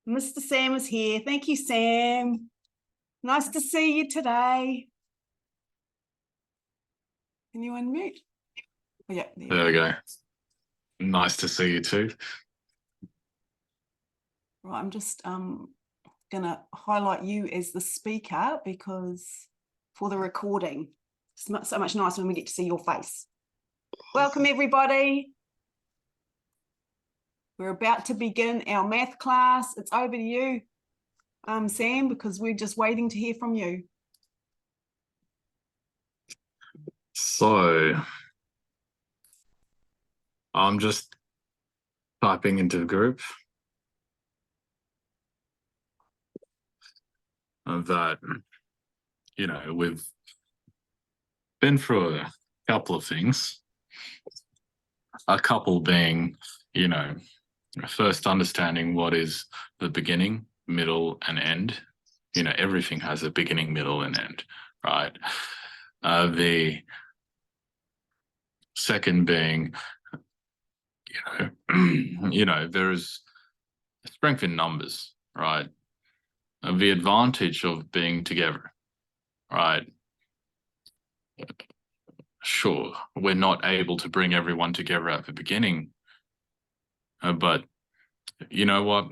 Mr. Sam is here. Thank you, Sam. Nice to see you today. Can you unmute? Oh, yeah, there we go. Nice to see you too. Right, I'm just gonna highlight you as the speaker because for the recording, it's so much nicer when we get to see your face. Welcome, everybody. We're about to begin our math class. It's over to you, Sam, because we're just waiting to hear from you. So I'm just typing into the group that, we've been through a couple of things. A couple being, first understanding what is the beginning, middle, and end. Everything has a beginning, middle, and end, right? The second being, there is strength in numbers, right? The advantage of being together, right? Sure, we're not able to bring everyone together at the beginning, but you know what?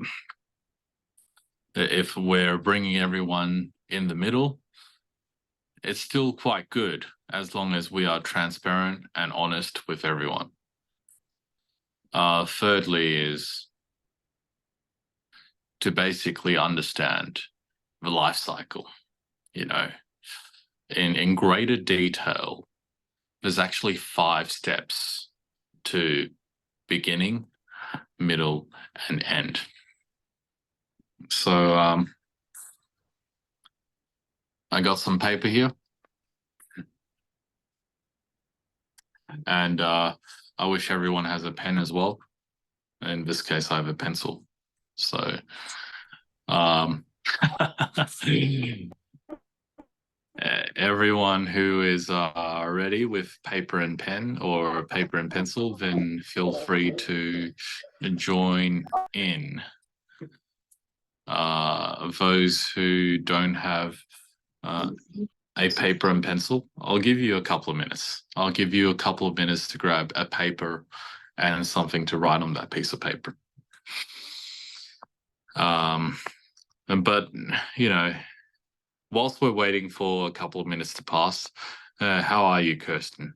If we're bringing everyone in the middle, it's still quite good as long as we are transparent and honest with everyone. Thirdly is to basically understand the life cycle, in greater detail. There's actually 5 steps to beginning, middle, and end. So I got some paper here, and I wish everyone has a pen as well. In this case, I have a pencil. So everyone who is ready with paper and pen or paper and pencil, then feel free to join in. Those who don't have a paper and pencil, I'll give you a couple of minutes. I'll give you a couple of minutes to grab a paper and something to write on that piece of paper. But, whilst we're waiting for a couple of minutes to pass, how are you, Kirsten?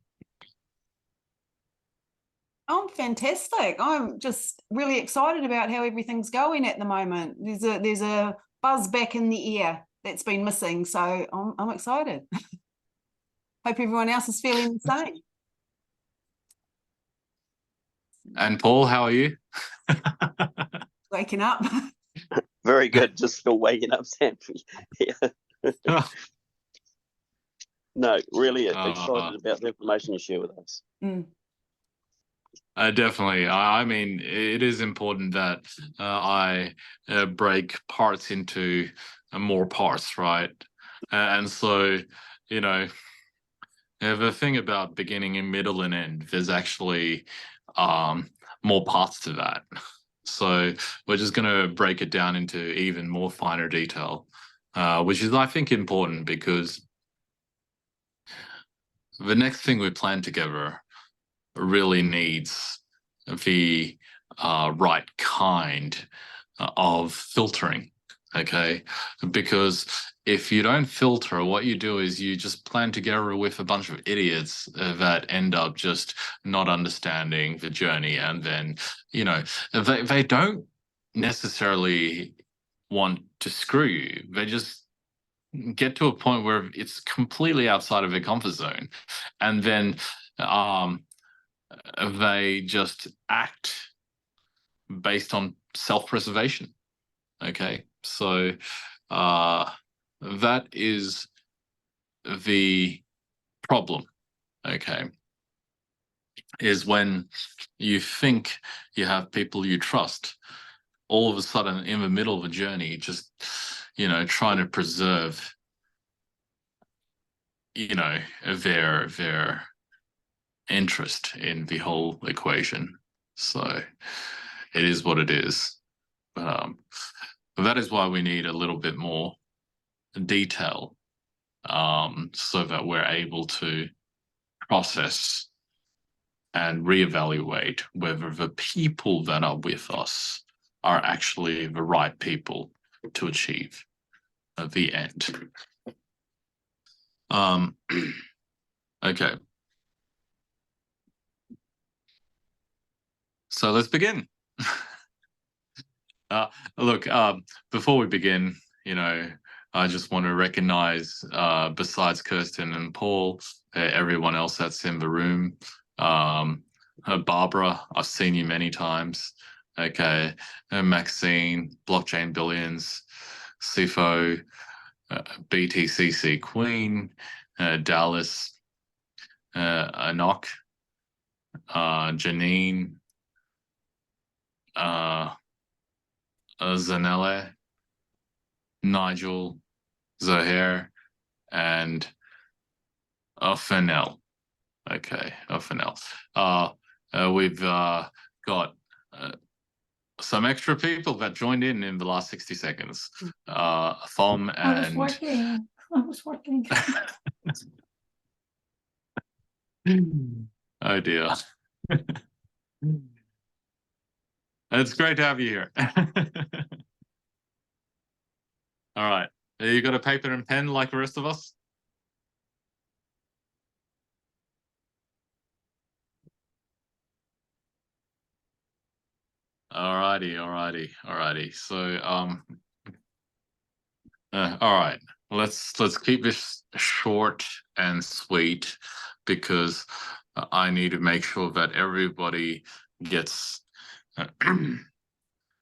I'm fantastic. I'm just really excited about how everything's going at the moment. There's a buzz back in the air that's been missing, so I'm excited. Hope everyone else is feeling the same. And Paul, how are you? Waking up. Very good. Just still waking up, Sam. Yeah. No, really excited about the information you share with us. Definitely. I mean, it is important that I break parts into more parts, right? And so, the thing about beginning and middle and end, there's actually more parts to that. So we're just going to break it down into even more finer detail, which is, I think, important because the next thing we plan together really needs the right kind of filtering, okay? Because if you don't filter, what you do is you just plan together with a bunch of idiots that end up just not understanding the journey, and then, they don't necessarily want to screw you. They just get to a point where it's completely outside of their comfort zone, and then they just act based on self-preservation. Okay, so that is the problem. Okay, is when you think you have people you trust, all of a sudden in the middle of a journey, just trying to preserve their interest in the whole equation. So it is what it is. That is why we need a little bit more detail, so that we're able to process and reevaluate whether the people that are with us are actually the right people to achieve the end. Okay. So let's begin. Look, before we begin, I just want to recognize, besides Kirsten and Paul, everyone else that's in the room. Barbara, I've seen you many times. Okay. Maxine, Blockchain Billions, Sifo, BTCC Queen, Dallas, Anok, Janine, Zanelle, Nigel, Zaher, and Fennell. Okay, Fennell. We've got some extra people that joined in the last 60 seconds. Thom and... I was working. Oh dear. It's great to have you here. All right. You got a paper and pen like the rest of us? Alrighty. So, all right. Let's keep this short and sweet, because I need to make sure that everybody gets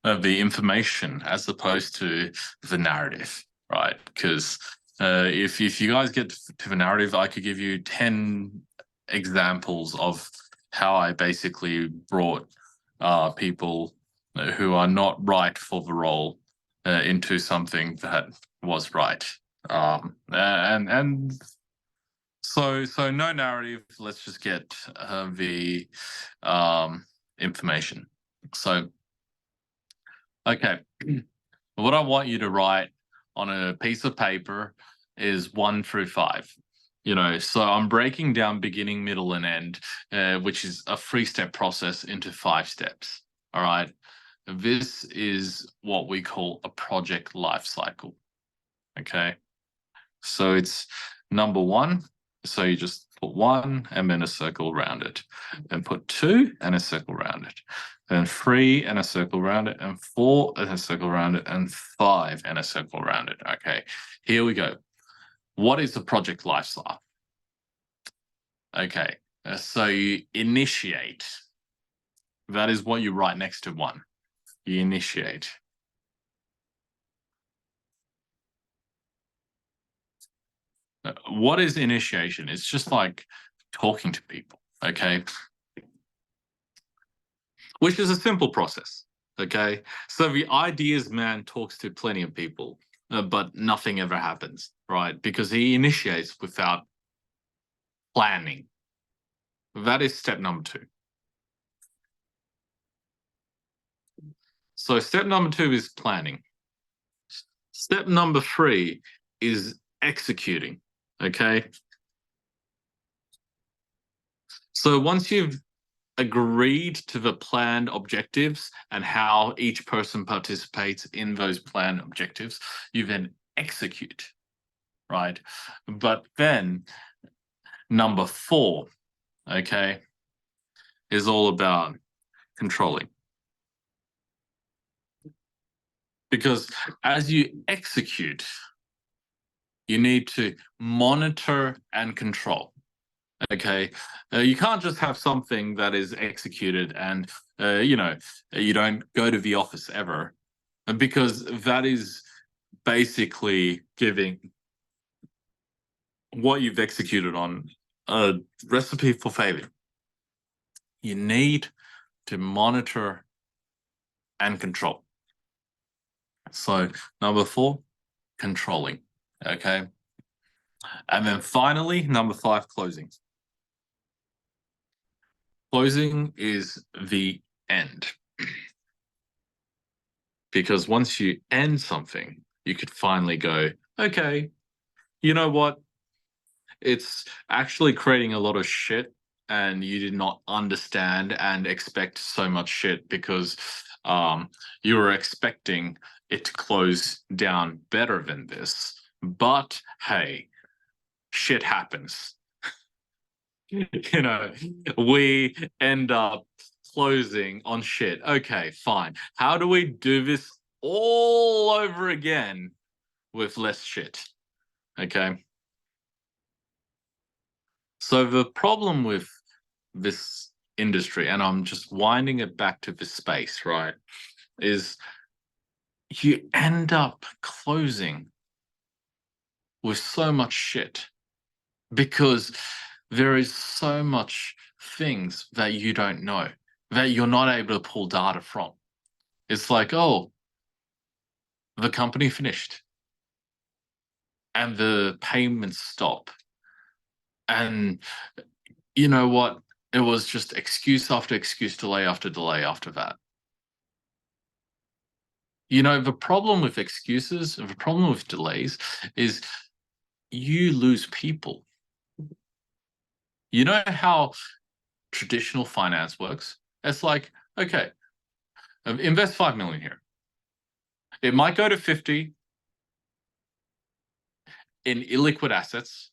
the information as opposed to the narrative, right? Because if you guys get to the narrative, I could give you 10 examples of how I basically brought people who are not right for the role into something that was right. And so no narrative. Let's just get the information. So, okay, what I want you to write on a piece of paper is 1 through 5. So I'm breaking down beginning, middle, and end, which is a 3-step process, into 5 steps. All right. This is what we call a project life cycle. Okay. So it's number 1. So you just put 1 and then a circle around it, and put 2 and a circle around it, then 3 and a circle around it, and 4 and a circle around it, and 5 and a circle around it. Okay, here we go. What is the project life cycle? Okay, so you initiate. That is what you write next to 1. You initiate. What is initiation? It's just like talking to people, okay? Which is a simple process, okay? So the ideas man talks to plenty of people, but nothing ever happens, right? Because he initiates without planning. That is step number 2. So step number 2 is planning. Step number 3 is executing, okay? So once you've agreed to the planned objectives and how each person participates in those planned objectives, you then execute, right? But then number 4, okay, is all about controlling. Because as you execute, you need to monitor and control. Okay, you can't just have something that is executed and you don't go to the office ever, because that is basically giving what you've executed on a recipe for failure. You need to monitor and control. So number 4, controlling. Okay, and then finally number 5, closing. Closing is the end. Because once you end something, you could finally go, okay, you know what? It's actually creating a lot of shit, and you did not understand and expect so much shit because you were expecting it to close down better than this. But hey, shit happens. You know, we end up closing on shit. Okay, fine. How do we do this all over again with less shit? Okay. So the problem with this industry, and I'm just winding it back to this space, right, is you end up closing with so much shit because there is so much things that you don't know, that you're not able to pull data from. It's like, oh, the company finished and the payments stop. And you know what? It was just excuse after excuse, delay after delay after that. You know, the problem with excuses, the problem with delays is you lose people. You know how traditional finance works? It's like, okay, invest 5 million here. It might go to 50 in illiquid assets.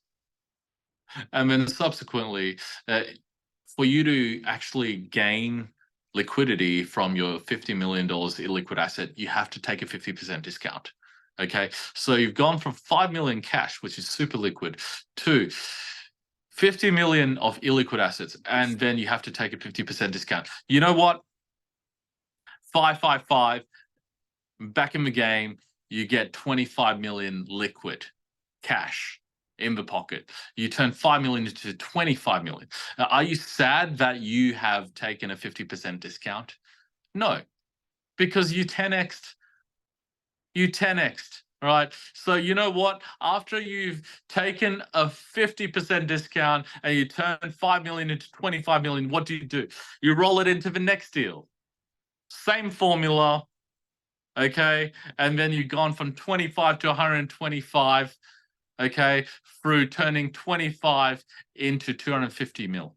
And then subsequently, for you to actually gain liquidity from your $50 million illiquid asset, you have to take a 50% discount. Okay, so you've gone from 5 million cash, which is super liquid, to 50 million of illiquid assets, and then you have to take a 50% discount. You know what? 555, back in the game, you get 25 million liquid cash in the pocket. You turn 5 million into 25 million. Now, are you sad that you have taken a 50% discount? No, because you 10x'd. You 10x'd, right? So you know what? After you've taken a 50% discount and you turn 5 million into 25 million, what do? You roll it into the next deal. Same formula, okay? And then you've gone from 25 to 125, okay, through turning 25 into 250 mil.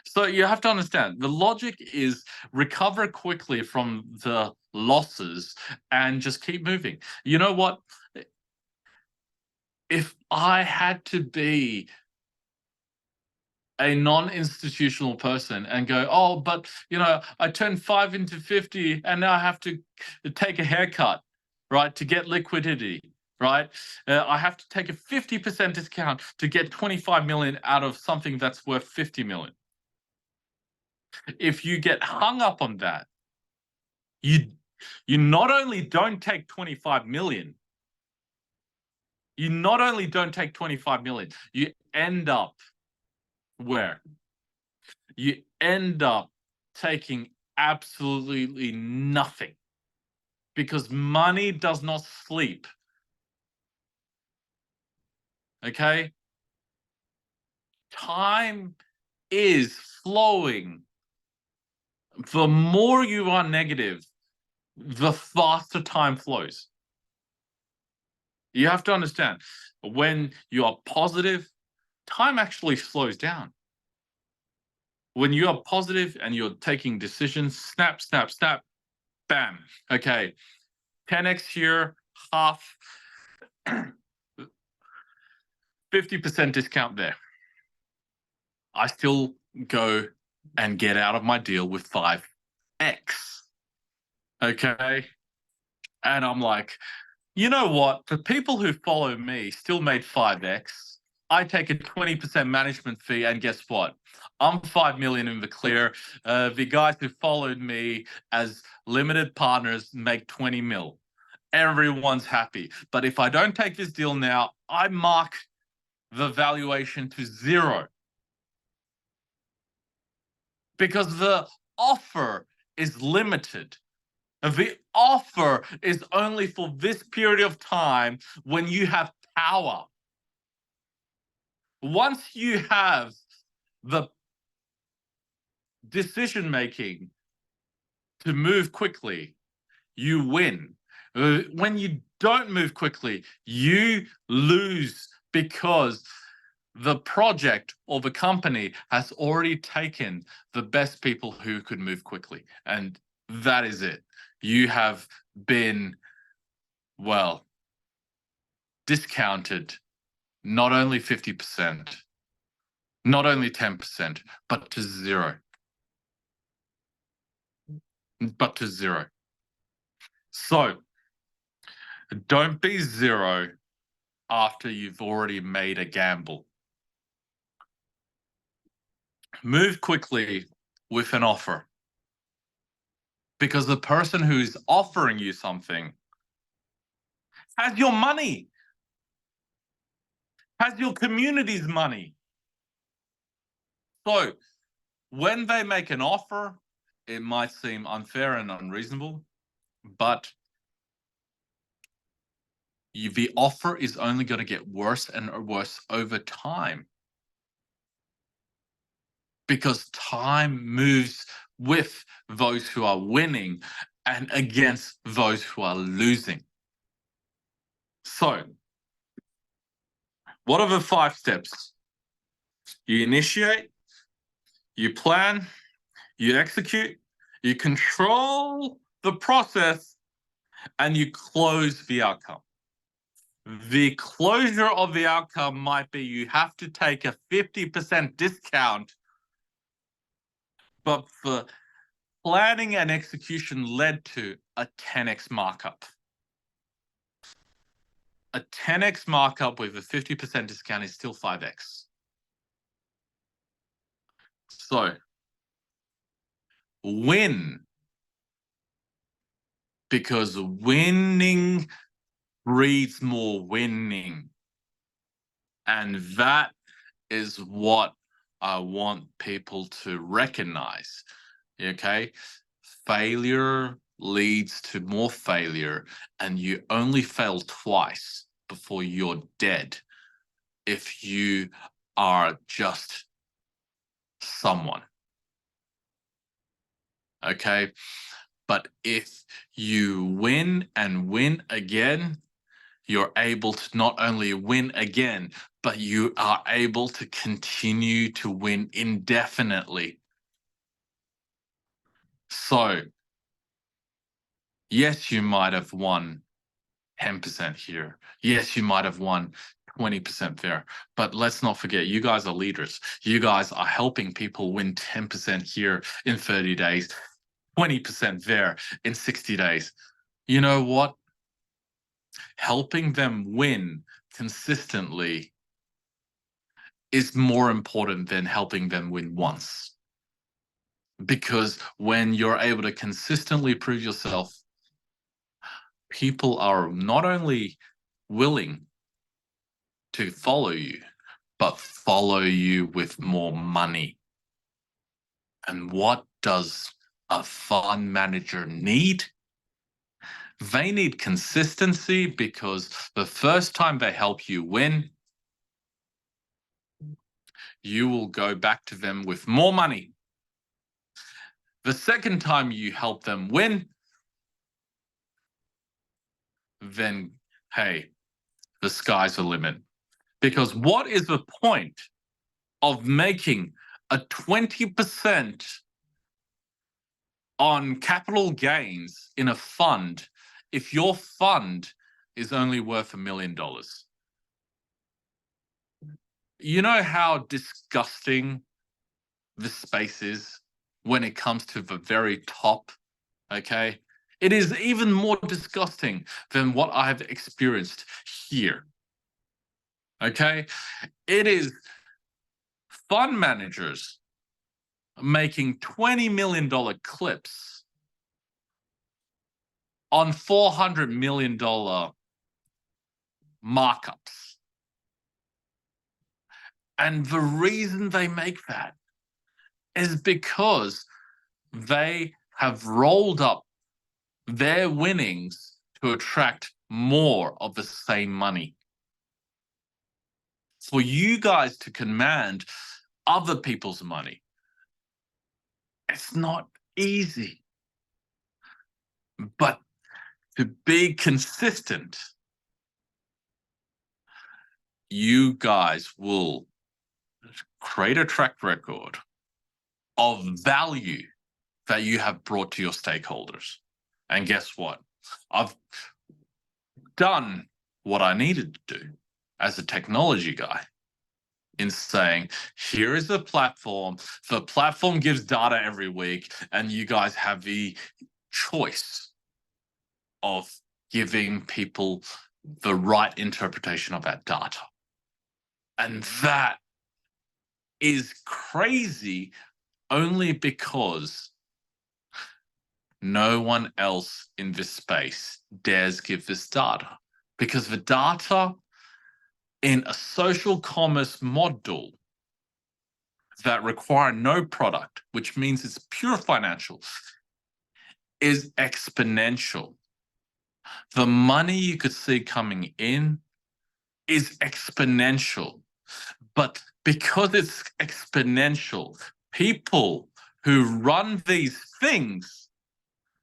So you have to understand, the logic is recover quickly from the losses and just keep moving. You know what? If I had to be a non-institutional person and go, oh, but, you know, I turned 5 into 50 and now I have to take a haircut, right, to get liquidity. Right? I have to take a 50% discount to get 25 million out of something that's worth 50 million. If you get hung up on that, you not only don't take 25 million, you not only don't take 25 million, you end up where? You end up taking absolutely nothing because money does not sleep. Okay? Time is flowing. The more you are negative, the faster time flows. You have to understand, when you are positive, time actually slows down. When you are positive and you're taking decisions, snap, snap, snap, bam. Okay, 10x here, half, 50% discount there. I still go and get out of my deal with 5x. Okay. And I'm like, you know what? The people who follow me still made 5x. I take a 20% management fee, and guess what? I'm 5 million in the clear. The guys who followed me as limited partners make 20 mil. Everyone's happy. But if I don't take this deal now, I mark the valuation to 0. Because the offer is limited. The offer is only for this period of time when you have power. Once you have the decision making to move quickly, you win. When you don't move quickly, you lose because the project or the company has already taken the best people who could move quickly. And that is it. You have been, well, discounted not only 50%, not only 10%, but to zero. But to zero. So don't be zero after you've already made a gamble. Move quickly with an offer, because the person who's offering you something has your money, has your community's money. So when they make an offer, it might seem unfair and unreasonable, but the offer is only going to get worse and worse over time, because time moves with those who are winning and against those who are losing. So, what are the 5 steps? You initiate, you plan, you execute, you control the process, and you close the outcome. The closure of the outcome might be you have to take a 50% discount, but the planning and execution led to a 10x markup. A 10x markup with a 50% discount is still 5x. So, win. Because winning breeds more winning. And that is what I want people to recognize. Okay? Failure leads to more failure, and you only fail twice before you're dead if you are just someone. Okay? But if you win and win again, you're able to not only win again, but you are able to continue to win indefinitely. So, yes, you might have won 10% here. Yes, you might have won 20% there. But let's not forget, you guys are leaders. You guys are helping people win 10% here in 30 days, 20% there in 60 days. You know what? Helping them win consistently is more important than helping them win once. Because when you're able to consistently prove yourself, people are not only willing to follow you, but follow you with more money. And what does a fund manager need? They need consistency, because the first time they help you win, you will go back to them with more money. The second time you help them win, then, hey, the sky's the limit. Because what is the point of making a 20% on capital gains in a fund if your fund is only worth $1 million? You know how disgusting this space is when it comes to the very top, okay? It is even more disgusting than what I've experienced here, okay? It is fund managers making $20 million clips on $400 million markups. And the reason they make that is because they have rolled up their winnings to attract more of the same money. For you guys to command other people's money, it's not easy. to be consistent, you guys will create a track record of value that you have brought to your stakeholders. And guess what? I've done what I needed to do as a technology guy in saying, here is the platform. The platform gives data every week, and you guys have the choice of giving people the right interpretation of that data. And that is crazy only because no one else in this space dares give this data. Because the data in a social commerce model that require no product, which means it's pure financial, is exponential. The money you could see coming in is exponential. But because it's exponential, people who run these things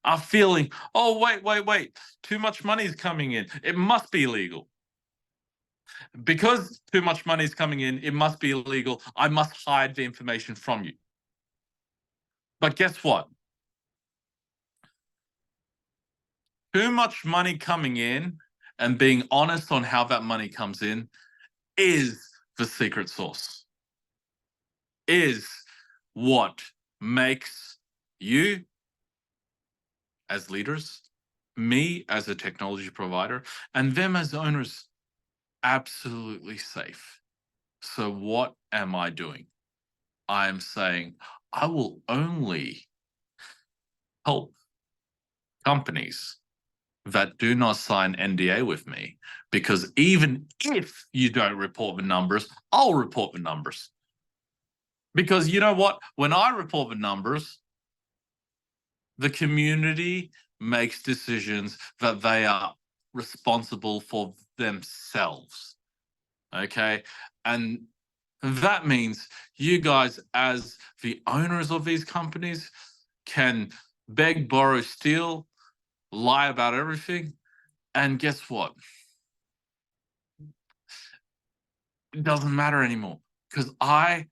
are feeling, oh, wait, too much money is coming in. It must be illegal. Because too much money is coming in, it must be illegal. I must hide the information from you. But guess what? Too much money coming in and being honest on how that money comes in is the secret sauce, is what makes you as leaders, me as a technology provider, and them as owners absolutely safe. So what am I doing? I am saying I will only help companies that do not sign NDA with me, because even if you don't report the numbers, I'll report the numbers. Because you know what? When I report the numbers, the community makes decisions that they are responsible for themselves. Okay? And that means you guys, as the owners of these companies, can beg, borrow, steal, lie about everything. And guess what? It doesn't matter anymore, because I,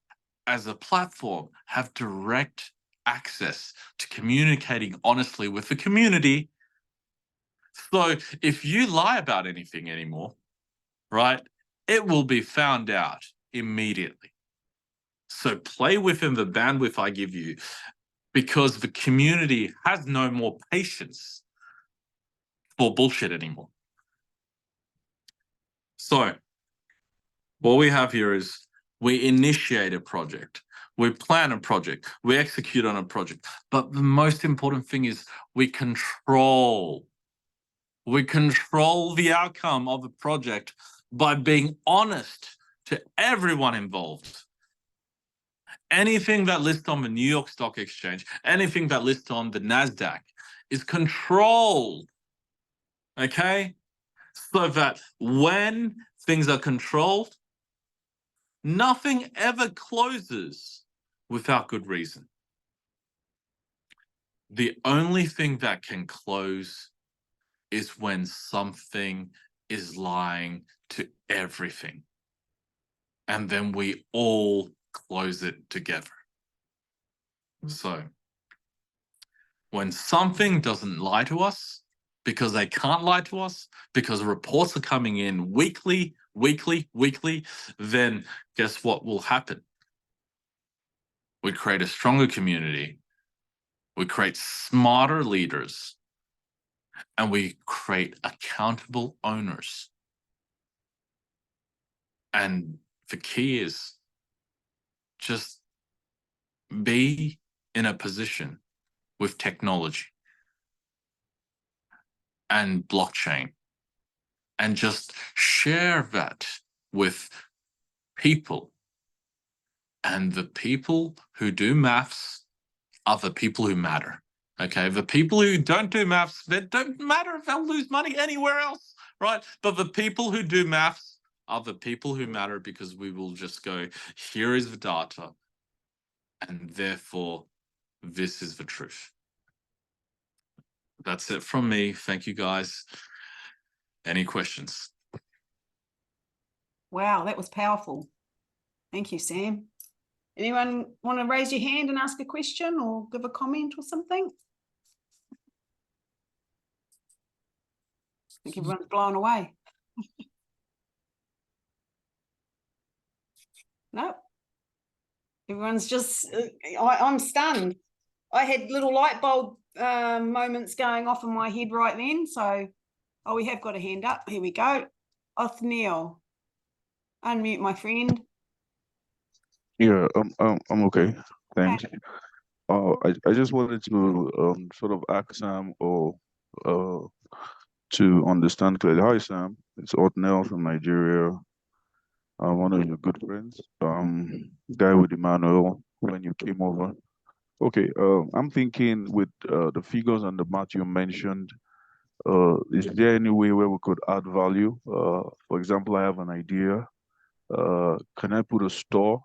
as a platform, have direct access to communicating honestly with the community. So if you lie about anything anymore, right, it will be found out immediately. So play within the bandwidth I give you, because the community has no more patience for bullshit anymore. So what we have here is we initiate a project, we plan a project, we execute on a project. But the most important thing is we control the outcome of the project by being honest to everyone involved. Anything that lists on the New York Stock Exchange, anything that lists on the NASDAQ is controlled, okay? So that when things are controlled, nothing ever closes without good reason. The only thing that can close is when something is lying to everything. And then we all close it together. So when something doesn't lie to us, because they can't lie to us, because reports are coming in weekly, then guess what will happen? We create a stronger community. We create smarter leaders. And we create accountable owners. And the key is just be in a position with technology and blockchain, and just share that with people. And the people who do maths are the people who matter. Okay, the people who don't do maths, that don't matter if they'll lose money anywhere else, right? But the people who do maths are the people who matter, because we will just go, here is the data, and therefore this is the truth. That's it from me. Thank you, guys. Any questions? Wow, that was powerful. Thank you, Sam. Anyone want to raise your hand and ask a question or give a comment or something? I think everyone's blown away. No. Everyone's just, I'm stunned. I had little light bulb moments going off in my head right then. So, oh, we have got a hand up. Here we go. Othniel. Unmute, my friend. Yeah, I'm okay. Thanks. I just wanted to sort of ask Sam or uh to understand clearly. Hi Sam, it's Otnell from Nigeria. I'm one of your good friends. Guy with Emmanuel when you came over. Okay, I'm thinking with the figures and the math you mentioned, is there any way where we could add value? For example, I have an idea. Can I put a store,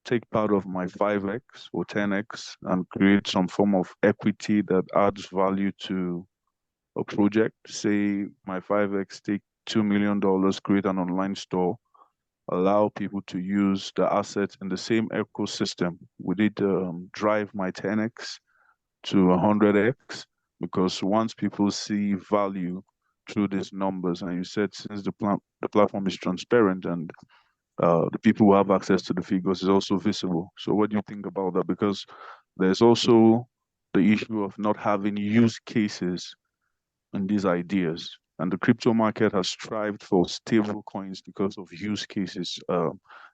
take part of my 5x or 10x and create some form of equity that adds value to a project? Say my 5x take $2 million, create an online store, allow people to use the assets in the same ecosystem. Would it drive my 10x to 100x? Because once people see value through these numbers, and you said since the platform is transparent and the people who have access to the figures is also visible. So what do you think about that? Because there's also the issue of not having use cases in these ideas. And the crypto market has strived for stable coins because of use cases.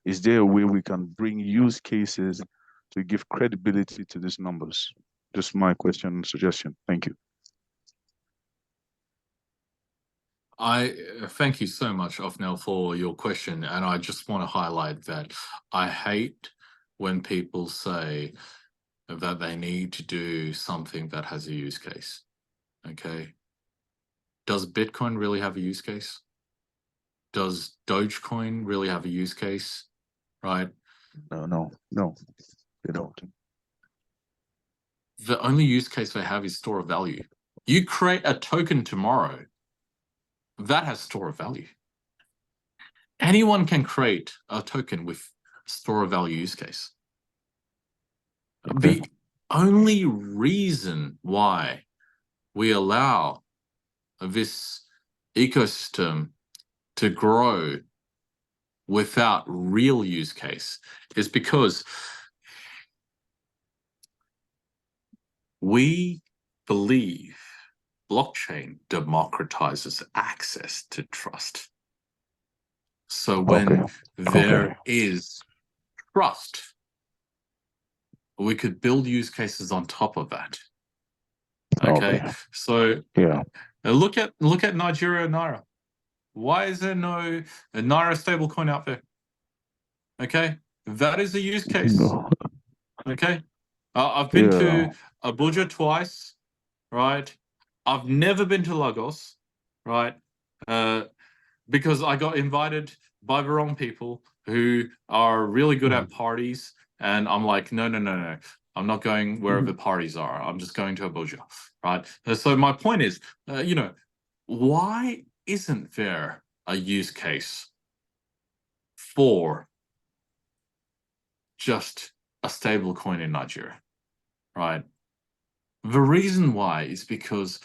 Is there a way we can bring use cases to give credibility to these numbers? Just my question and suggestion. Thank you. I thank you so much, Ofnel, for your question. And I just want to highlight that I hate when people say that they need to do something that has a use case. Okay. Does Bitcoin really have a use case? Does Dogecoin really have a use case? Right? No, they don't. The only use case they have is store of value. You create a token tomorrow, that has store of value. Anyone can create a token with store of value use case. Okay. The only reason why we allow this ecosystem to grow without real use case is because we believe blockchain democratizes access to trust. So when there is trust, we could build use cases on top of that. Okay. So yeah, look at Nigeria Naira. Why is there no Naira stablecoin out there? Okay, that is a use case. no. Okay, I've been to Abuja twice, right? I've never been to Lagos, right? Because I got invited by the wrong people who are really good at parties, and I'm like, no. I'm not going wherever the parties are. I'm just going to Abuja, right? So my point is, why isn't there a use case for just a stable coin in Nigeria, right? The reason why is because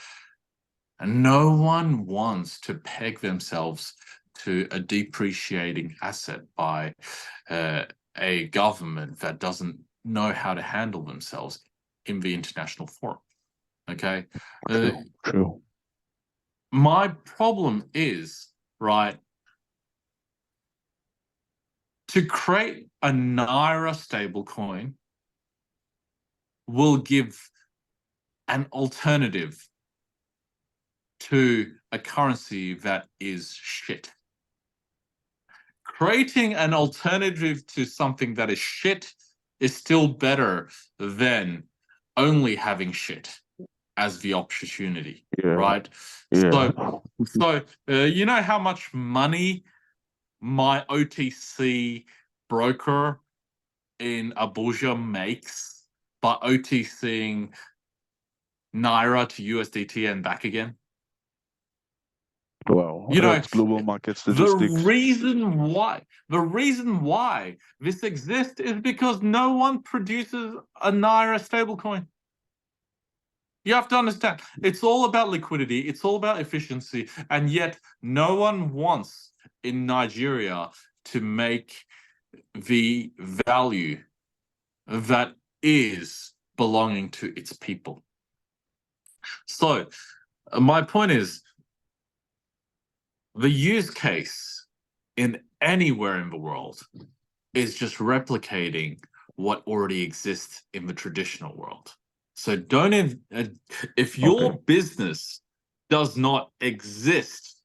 no one wants to peg themselves to a depreciating asset by a government that doesn't know how to handle themselves in the international forum. Okay. True. My problem is, right, to create a Naira stablecoin will give an alternative to a currency that is shit. Creating an alternative to something that is shit is still better than only having shit as the opportunity, right? So you know how much money my OTC broker in Abuja makes by OTCing Naira to USDT and back again. Wow, You know, that's global market the statistics. reason why this exists is because no one produces a Naira stablecoin. You have to understand, it's all about liquidity, it's all about efficiency, and yet no one wants in Nigeria to make the value that is belonging to its people. So, my point is, the use case in anywhere in the world is just replicating what already exists in the traditional world. So don't, if your business does not exist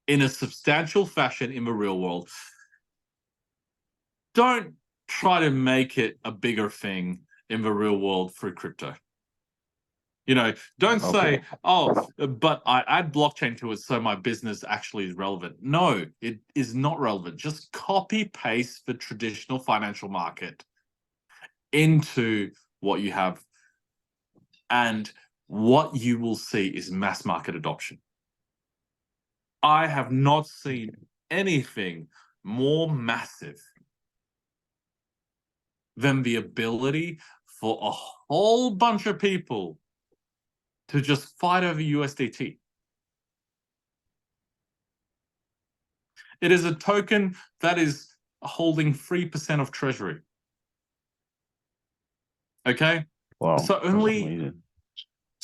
in a substantial fashion in the real world, don't try to make it a bigger thing in the real world through crypto. You know, don't say, oh, but I add blockchain to it so my business actually is relevant. No, it is not relevant. Just copy paste the traditional financial market into what you have. And what you will see is mass market adoption. I have not seen anything more massive than the ability for a whole bunch of people to just fight over USDT. It is a token that is holding 3% of treasury. Okay? Wow, So only amazing.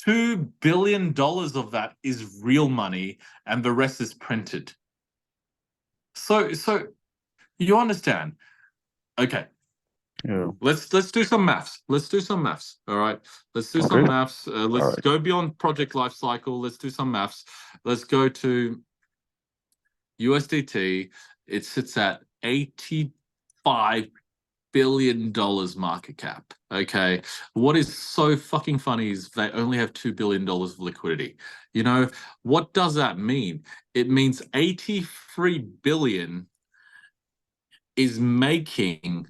$2 billion of that is real money and the rest is printed. So you understand. Okay. Yeah. Let's do some maths. Let's do some maths. All right. Let's do some Okay. maths. Let's go beyond project life cycle. Let's do some maths. Let's go to USDT. It sits at $85 billion market cap. Okay. What is so fucking funny is they only have $2 billion of liquidity. You know, what does that mean? It means 83 billion is making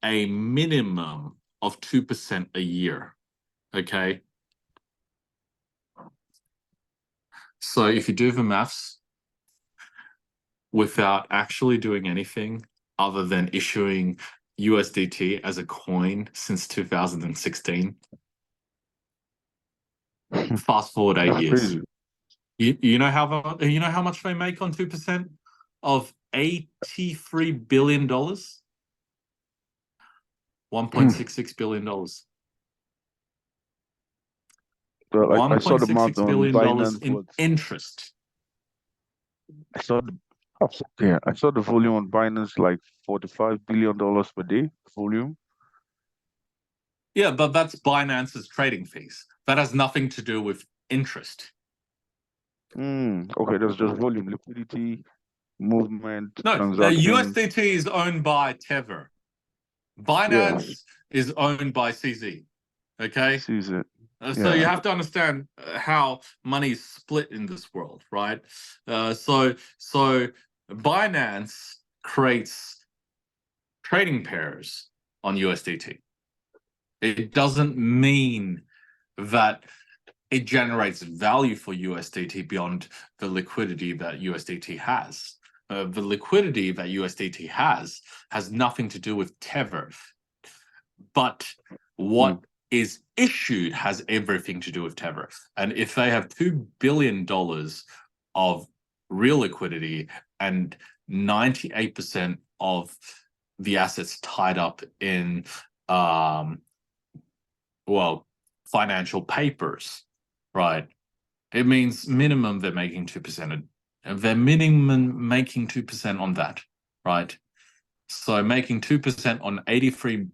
a minimum of 2% a year. Okay. So if you do the maths without actually doing anything other than issuing USDT as a coin since 2016, fast forward 8 That's years. crazy. You know how much they make on 2% of $83 billion? $1.66 billion. Well, I saw the $1.66 math on billion Binance in was interest. I saw the I saw the volume on Binance like $45 billion per day volume. Yeah, but that's Binance's trading fees. That has nothing to do with interest. Okay, that's just volume, liquidity, movement, No, transactions. USDT is owned by Tether. Yeah, Binance is owned by CZ. Okay? sees it. So you Yeah. have to understand how money is split in this world, right? So Binance creates trading pairs on USDT. It doesn't mean that it generates value for USDT beyond the liquidity that USDT has. The liquidity that USDT has nothing to do with Tether, but what is issued has everything to do with Tether. And if they have $2 billion of real liquidity and 98% of the assets tied up in financial papers, right? It means minimum they're making 2%. And they're minimum making 2% on that, right? So making 2% on 83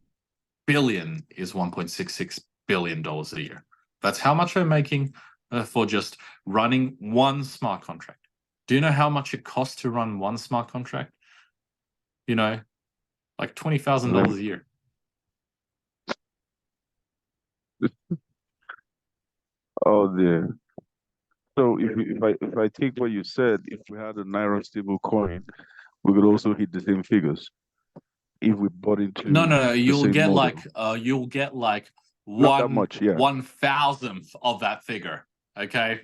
billion is $1.66 billion a year. That's how much they're making for just running one smart contract. Do you know how much it costs to run one smart contract? You know, like $20,000 a year. Oh dear. So if I take what you said, if we had a Naira stable coin, we could also hit the same figures if we bought into No, the you'll same get model. like Not that much, yeah. 1/1000th of that figure. Okay,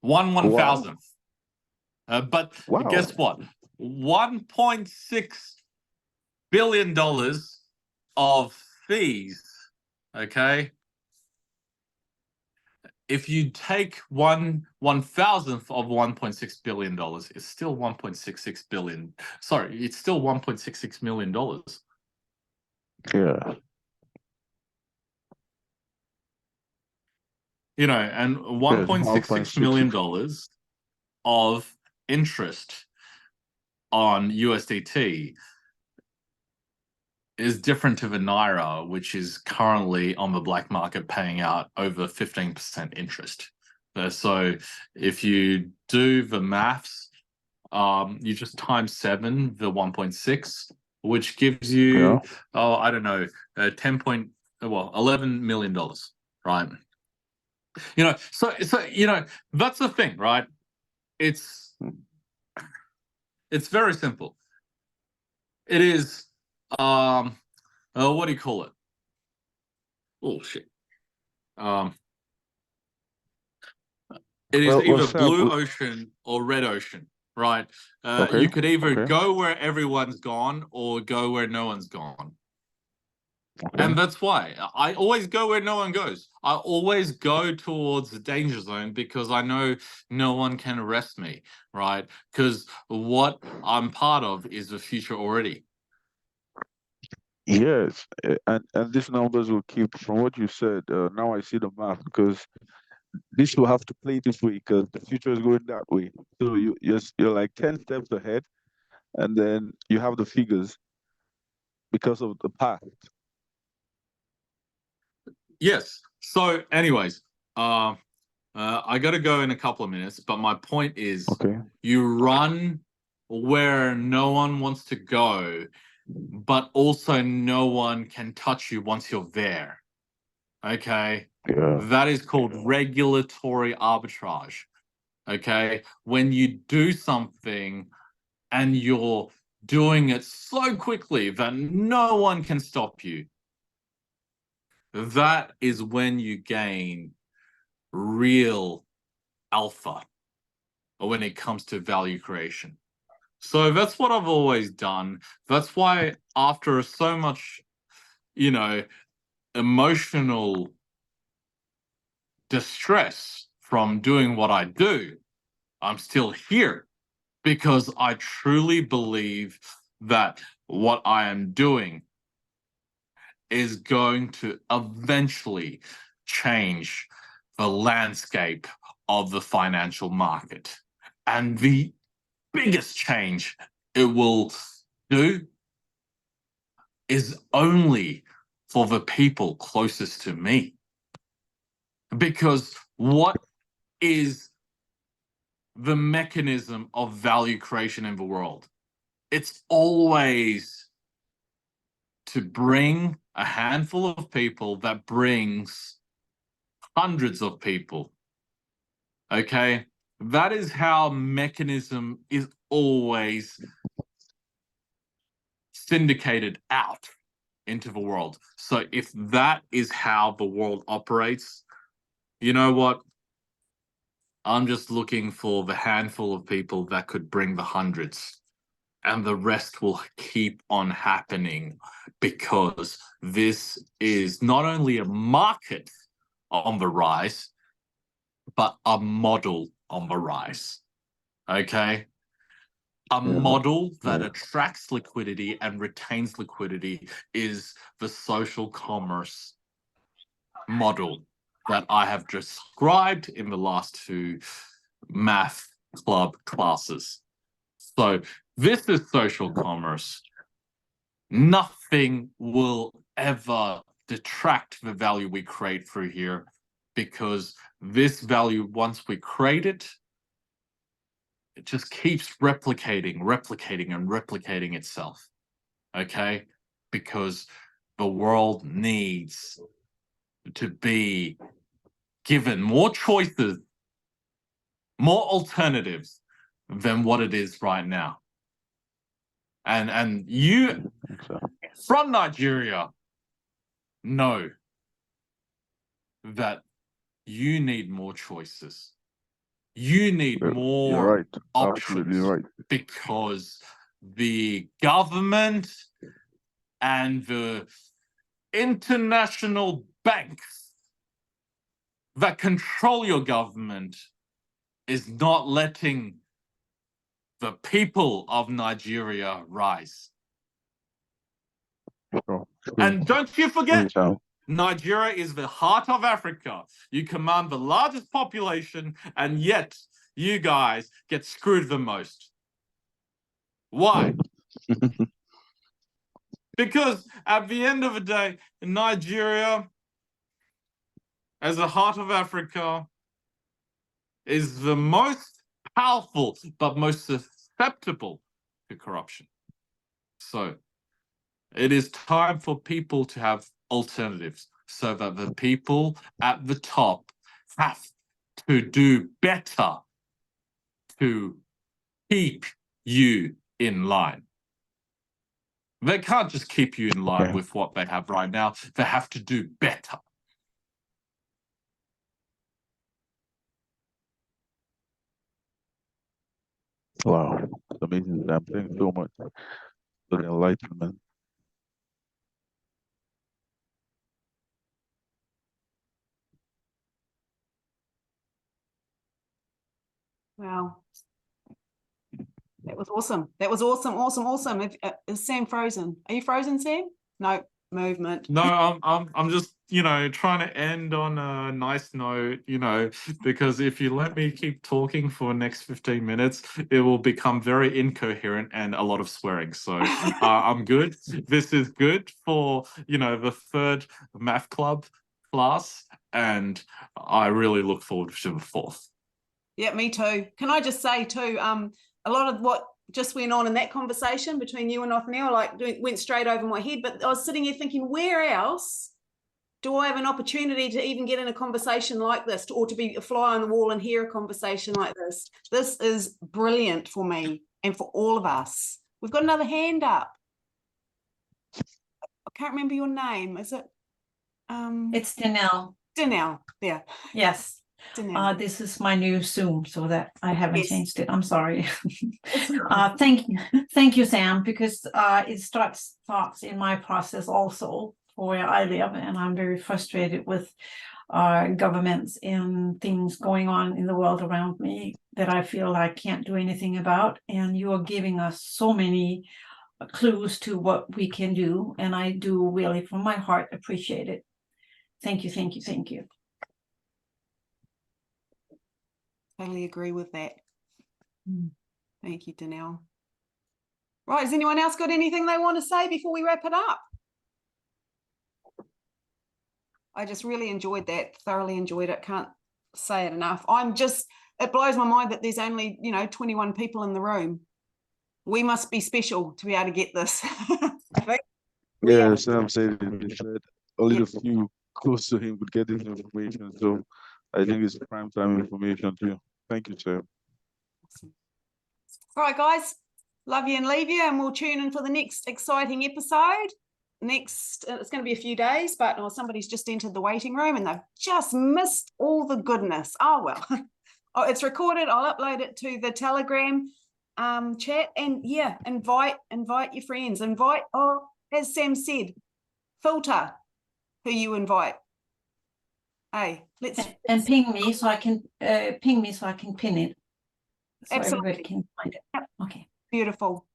one Wow. 1,000th. But Wow. guess what? $1.6 billion of fees. Okay. If you take 1/1000th of $1.6 billion, it's still 1.66 billion. Sorry, it's still $1.66 million. Yeah. You know, and Yes, $1.66 million 1.66. of interest on USDT is different to the Naira, which is currently on the black market paying out over 15% interest. So if you do the maths, you just times 7 the 1.6, which gives you, Yeah. I don't know, $11 million, right? You know, so you know, that's the thing, right? It's very simple. It is what do you call it? Oh shit. It is either Sam, blue ocean or red ocean, right? okay. You could either Okay. go where everyone's gone or go where no one's gone. Okay. And that's why I always go where no one goes. I always go towards the danger zone because I know no one can arrest me, right? Because what I'm part of is the future already. Yes, and these numbers will keep, from what you said, now I see the math, because this will have to play this way because the future is going that way. So you're like 10 steps ahead, and then you have the figures because of the past. Yes. So, anyways, I got to go in a couple of minutes, but my point is, Okay. you run where no one wants to go, but also no one can touch you once you're there. Okay. Yeah. That is called regulatory arbitrage. Okay. When you do something and you're doing it so quickly that no one can stop you, that is when you gain real alpha, or when it comes to value creation. So that's what I've always done. That's why after so much, you know, emotional distress from doing what I do, I'm still here because I truly believe that what I am doing is going to eventually change the landscape of the financial market. And the biggest change it will do is only for the people closest to me. Because what is the mechanism of value creation in the world? It's always to bring a handful of people that brings hundreds of people. Okay? That is how mechanism is always syndicated out into the world. So if that is how the world operates, you know what? I'm just looking for the handful of people that could bring the hundreds, and the rest will keep on happening because this is not only a market on the rise, but a model on the rise. Okay? A model that attracts liquidity and retains liquidity is the social commerce model that I have described in the last 2 math club classes. So this is social commerce. Nothing will ever detract the value we create through here, because this value, once we create it, it just keeps replicating and replicating itself. Okay? Because the world needs to be given more choices, more alternatives than what it is right now. And you from Nigeria know that you need more choices. You need You're more right. Absolutely options right. because the government and the international banks that control your government is not letting the people of Nigeria rise. Sure. And don't you forget, Sam. Nigeria is the heart of Africa. You command the largest population, and yet you guys get screwed the most. Why? Because at the end of the day, Nigeria, as the heart of Africa, is the most powerful but most susceptible to corruption. So it is time for people to have alternatives so that the people at the top have to do better to keep you in line. They can't just keep you in line Okay. with what they have right now. They have to do better. Wow. It's amazing, Sam. Thanks so much for the enlightenment. Wow. That was awesome. That was awesome, awesome, awesome. Is Sam frozen? Are you frozen, Sam? No, movement. No, I'm just, trying to end on a nice note, because if you let me keep talking for the next 15 minutes, it will become very incoherent and a lot of swearing. So I'm good. This is good for, the third math club class, and I really look forward to the fourth. Yeah, me too. Can I just say too, a lot of what just went on in that conversation between you and Othniel, went straight over my head, but I was sitting here thinking, where else do I have an opportunity to even get in a conversation like this, or to be a fly on the wall and hear a conversation like this? This is brilliant for me and for all of us. We've got another hand up. I can't remember your name. Is it? It's Danelle. Danelle. Yeah. Yes. Danelle. This is my new Zoom, so that I haven't Yes. changed it. I'm sorry. Thank you, Sam, because it starts thoughts in my process also for where I live, and I'm very frustrated with governments and things going on in the world around me that I feel I can't do anything about. And you are giving us so many clues to what we can do, and I do really from my heart appreciate it. Thank you, thank you, thank you. Totally agree with that. Thank you, Danelle. Right, has anyone else got anything they want to say before we wrap it up? I just really enjoyed that, thoroughly enjoyed it. Can't say it enough. It blows my mind that there's only, 21 people in the room. We must be special to be able to get this. I think. Yeah, Sam said it. He said only a few close to him could get this information. So I think it's prime time information too. Thank you, Sam. Awesome. All right, guys. Love you and leave you, and we'll tune in for the next exciting episode. It's going to be a few days, but somebody's just entered the waiting room and they've just missed all the goodness. Oh, well. Oh, it's recorded. I'll upload it to the Telegram chat, and yeah, invite your friends. As Sam said, filter who you invite. Hey, let's ping me so I can pin it. So Absolutely. everybody can find it. Yep. Okay. Beautiful.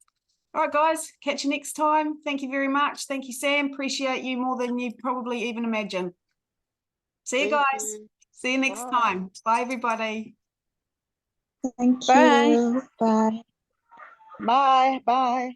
All right, guys, catch you next time. Thank you very much. Thank you, Sam. Appreciate you more than you probably even imagine. See you Thank guys. you. See you next Bye. time. Bye, everybody. Thank Bye. you. Bye. Bye. Bye.